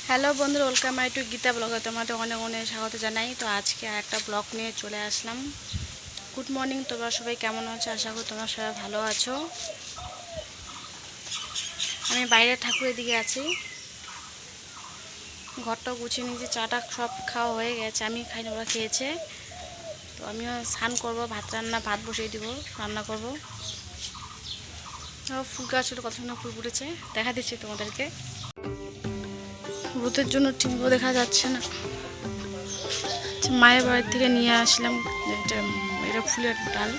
Hello বন্ধুরা, welcome my two Gita ব্লগে তোমাদের অনেক অনেক স্বাগত জানাই। তো আজকে একটা ব্লগ নিয়ে চলে আসলাম। গুড মর্নিং, তোমরা সবাই কেমন আছো? আশা করি তোমরা সবাই ভালো আছো। আমি বাইরে ঠাকুরের দিকে আছি, ঘরটা গুছিয়ে নিয়েছি, চাটা সব খাওয়া হয়ে গেছে, আমি খাইনি, ওরা খেয়েছে। তো আমিও স্নান করবো, ভাত বসিয়ে দিব, রান্না করবো। ফুল গাছের কত সুন্দর ফুল ফুটেছে, দেখা দিচ্ছি তোমাদেরকে। রোদের জন্য ঠিকমতো দেখা যাচ্ছে না। মায়ের বাড়ির থেকে নিয়ে আসলাম এটা ফুলের ডাল,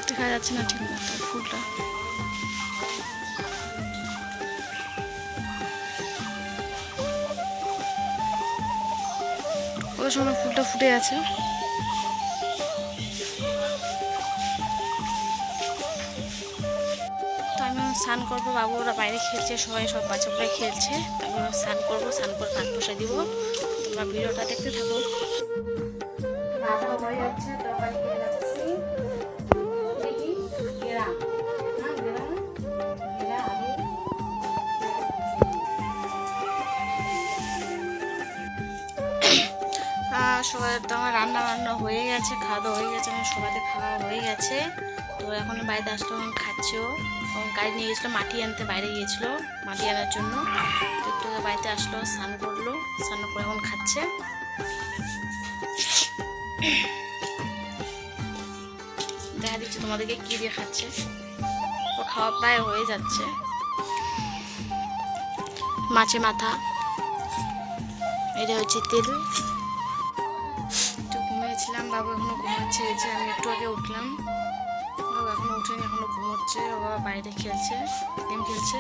দেখা যাচ্ছে না ঠিক মতো ফুলটা। কত সময় ফুলটা ফুটে আছে। তো আমি স্নান করবো, বাবু ওরা বাইরে খেলছে, সব বাচ্চাগুলো খেলছে। আমি স্নান করবো, স্নান করে ভাত বসে দিব। তোমরা ভিডিওটা দেখতে থাকো। সবাই তো আমার রান্না হয়ে গেছে, খাওয়া দাওয়া হয়ে গেছে, আমার সবাইদের খাওয়া হয়ে গেছে। তো এখন বাড়িতে আসলো, এখন খাচ্ছেও। গাড়ি নিয়ে গেছিলো মাটি আনতে, বাইরে গিয়েছিলো মাটি আনার জন্য। তো বাড়িতে আসলো, স্নান করলো, স্নান করে এখন খাচ্ছে। দেখা দিচ্ছি তোমাদেরকে কি দিয়ে খাচ্ছে। তো খাওয়া প্রায় হয়ে যাচ্ছে। মাছের মাথা, এটা হচ্ছে তেল। একটু ঘুমিয়েছিলাম, বাবু এখনো ঘুমাচ্ছে। এই যে আমি একটু আগে উঠলাম, বাবু এখনো উঠেনি, এখনো ঘুমোচ্ছে। বাবা বাইরে খেলছে, গেম খেলছে।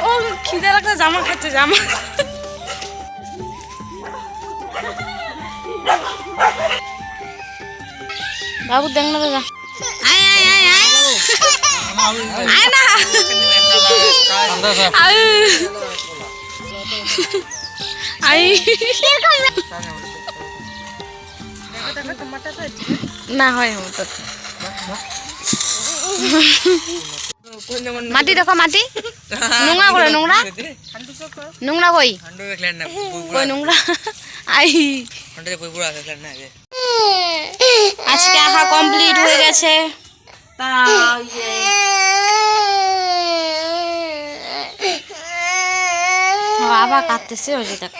ও খিদে লাগছে, জামা খাচ্ছে, জামা। বাবু দেখ না দাদা, না হয় তো মাটি দেখো, মাটি নোংরা করে, নোংরা নোংরা কই কই নোংরা। আই আজকে আঁকা কমপ্লিট হয়ে গেছে। আবার কাঁদতেছে, ওই যে দেখ।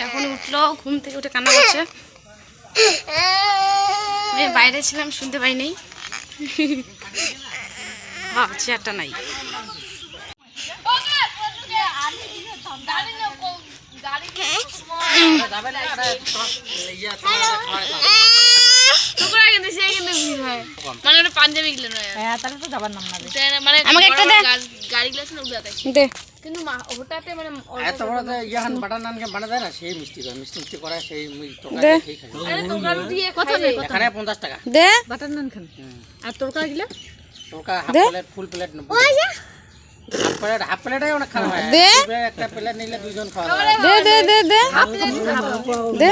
এখন উঠলো, ঘুম থেকে উঠে কান্না করছে। আমি বাইরে ছিলাম, শুনতে পাইনি। চেয়ারটা নাই। পাঞ্জাবি গিলে নয়, তাহলে তো যাবার নাম না। মানে আমাকে একটা দে, গাড়ি গ্লাস না উড়াতে দে। কিন্তু হঠাৎ মানে এত বড় ইয়াহান বাটার নানকে বানা দেয় না, সেই মিষ্টি করে, মিষ্টি করে সেই তরকারি খেয়ে খাই। আরে তরকারি দিয়ে কত নেই, এখানে 50 টাকা দে বাটার নান খান। আর তরকারি গিলা তরকারি হাফ প্লেট, ফুল প্লেট 90 টাকা। হাফ প্লেটই অনেক খাওয়া হয়। দে একটা প্লেট নিলে দুইজন খাওয়া যায়। দে দে দে দে দে।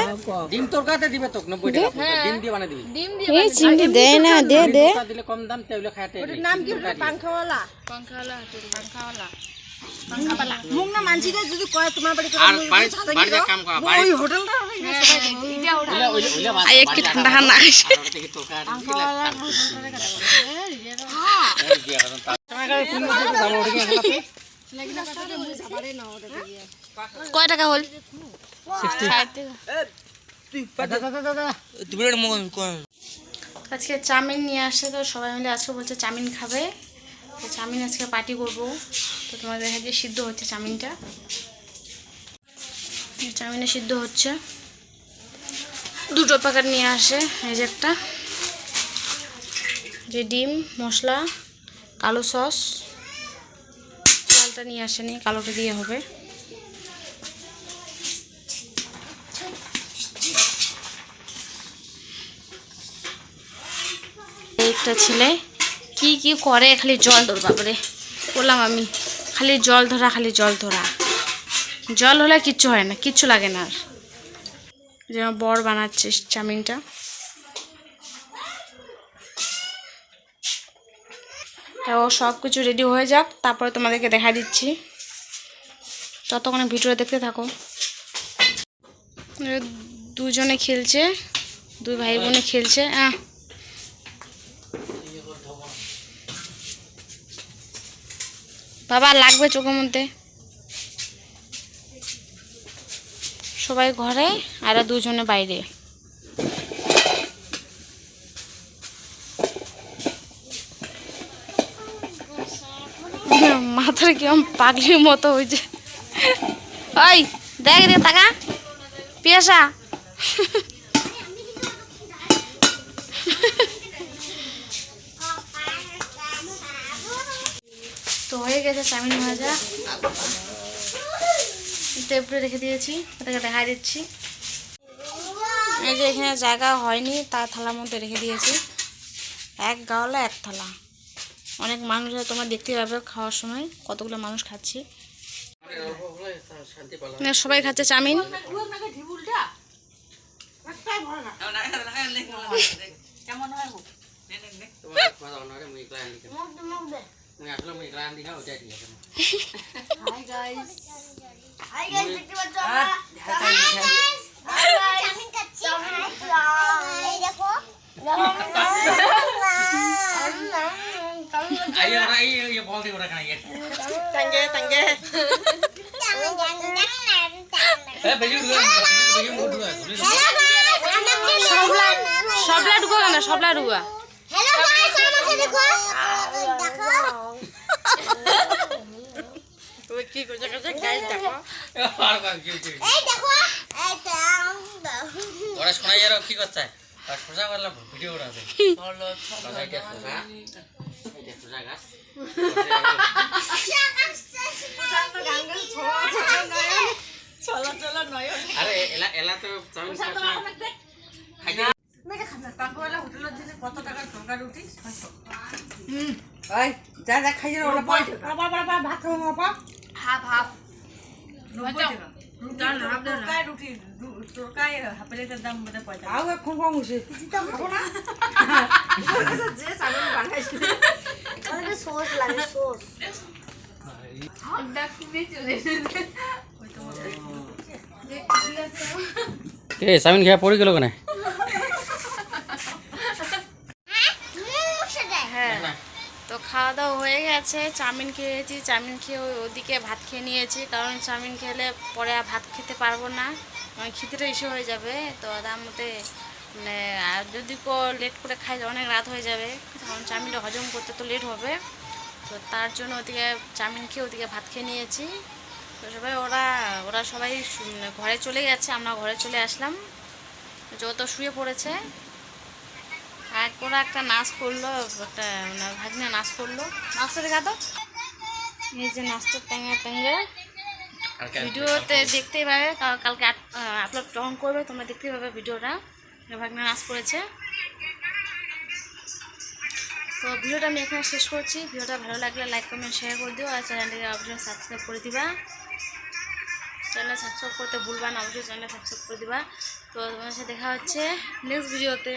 ডিম তরকারিতে দিবে তো 90 টাকা। ডিম দিয়ে বানাই দিবি, ডিম দিয়ে। এই চিংড়ি দে না, দে দে। তরকারি দিলে কম দাম, তেলে খাইতে। ওর নাম কি? পাংখাওয়ালা, পাংখাওয়ালা, পাংখাওয়ালা, পাংখাওয়ালা। মুখ না মানজিরে যদি কয় তোমার বাড়ি করে, আর বাড়ি কাম করা, ওই হোটেলটা এটা ওটা আই একটু ঠান্ডা খানা আসে। আর ওটা কি তরকারি পাংখাওয়ালা হোটেলটা কাটা। হ্যাঁ এই দিয়া কারণ টাকা কোন দিকে যাব ওটা কি লাগবে কয় টাকা হল? 60। আজকে চাউমিন নিয়ে আসছে, তো সবাই মিলে আজকে বলছে চাউমিন খাবে। তো চাউমিন আজকে পার্টি করবো। তো তোমাদের দেখা দিয়ে সিদ্ধ হচ্ছে চাউমিনটা, চাউমিনে সিদ্ধ হচ্ছে। দুটো প্যাকেট নিয়ে আসে, এই যে একটা, যে ডিম, মশলা, কালো সস, লালটা নিয়ে আসেনি, কালোটা দিয়ে হবে। একটা ছেলে কি কি করে, খালি জল ধর, বাবারে বললাম আমি, খালি জল ধরা, খালি জল ধরা। জল হলে কিচ্ছু হয় না, কিচ্ছু লাগে না। আর যেমন বর বানাচ্ছে চাউমিনটা। ও সব কিছু রেডি হয়ে যাক, তারপরে তোমাদেরকে দেখা দিচ্ছি। ততক্ষণে ভিডিওটা দেখতে থাকো। দুজনে খেলছে, দুই ভাই বোনে খেলছে। বাবা লাগবে চোখের মধ্যে। সবাই ঘরে আর দুজনে বাইরে। মাথার কেমন পাগলির মতো হয়েছে। ওই দেখ রে টাকা পিয়াসা। তো হয়ে গেছে চাউমিন ভাজা, টেবিলে রেখে দিয়েছি, ওটাকে দেখা দিচ্ছি। এই যে এখানে জায়গা হয়নি, তার থালার মধ্যে রেখে দিয়েছি। এক গাওয়ালা এক থালা, অনেক মানুষ, তোমরা দেখতে পাবে খাওয়ার সময় কতগুলো মানুষ খাচ্ছি। সবাই খাচ্ছে চাউমিন। সবলা ঢুকো কেন, সবলা ঢুকা। কি করছে গাইস দেখো, ওরা শোনাই আর কি করছে, আর সোজা করলাম ভিডিও আছে হলো সোজা এটা সোজা এটা সোজা গাছ চলো চলো নয়। আরে এলা এলা তো চাউমিন খাই মেরে খাবে কাকুওয়ালা হোটেলের দিনে কত টাকা সরকার উঠি 600। ওই যা যা খাইয়ে ওরা বাবা বাবা ভাত খাবো বাবা। হাফ হাফ 90 টাকা তরকারি রুটি তরকারি হাফ প্লেটের দাম মধ্যে 50। আও এখন কম হইছে কিছুটা খাবো না। যে চাউমিন বানাইছে ওটা সস লাগে, সস ডাক খুবই চলে ওই তো যে কে চাউমিন খেয়ে পড়ে গেল কেন? হ্যাঁ তো খাওয়া দাওয়া হয়ে গেছে, চাউমিন খেয়েছি, চাউমিন খেয়ে ওদিকে ভাত খেয়ে নিয়েছি, কারণ চাউমিন খেলে পরে আর ভাত খেতে পারবো না, মানে খিদেটা ইস্যু হয়ে যাবে। তো তার মধ্যে মানে আর যদি লেট করে খাই অনেক রাত হয়ে যাবে, কারণ চাউমিনটা হজম করতে তো লেট হবে। তো তার জন্য ওদিকে চাউমিন খেয়ে ওদিকে ভাত খেয়ে নিয়েছি। তো সবাই ওরা সবাই ঘরে চলে গেছে, আমরা ঘরে চলে আসলাম। যত শুয়ে পড়েছে, আর ওরা একটা নাচ করলো, একটা ভাগনা নাচ করলো, নাচটা দেখা তো এই যে নাচটা ট্যাঙ্গা ট্যাঙ্গা ভিডিওতে দেখতেই পাবে, কালকে আপলোড যখন করবে তোমরা দেখতেই পাবে ভিডিওটা। ভাগনা নাচ করেছে। তো ভিডিওটা আমি এখানে শেষ করছি। ভিডিওটা ভালো লাগলে লাইক কমেন্ট শেয়ার করে দিও, আর চ্যানেলটাকে অবশ্যই সাবস্ক্রাইব করে দিবা। চ্যানেল সাবস্ক্রাইব করতে ভুলবা না, অবশ্যই চ্যানেল সাবস্ক্রাইব করে দিবা। তো তোমার সাথে দেখা হচ্ছে নেক্সট ভিডিওতে।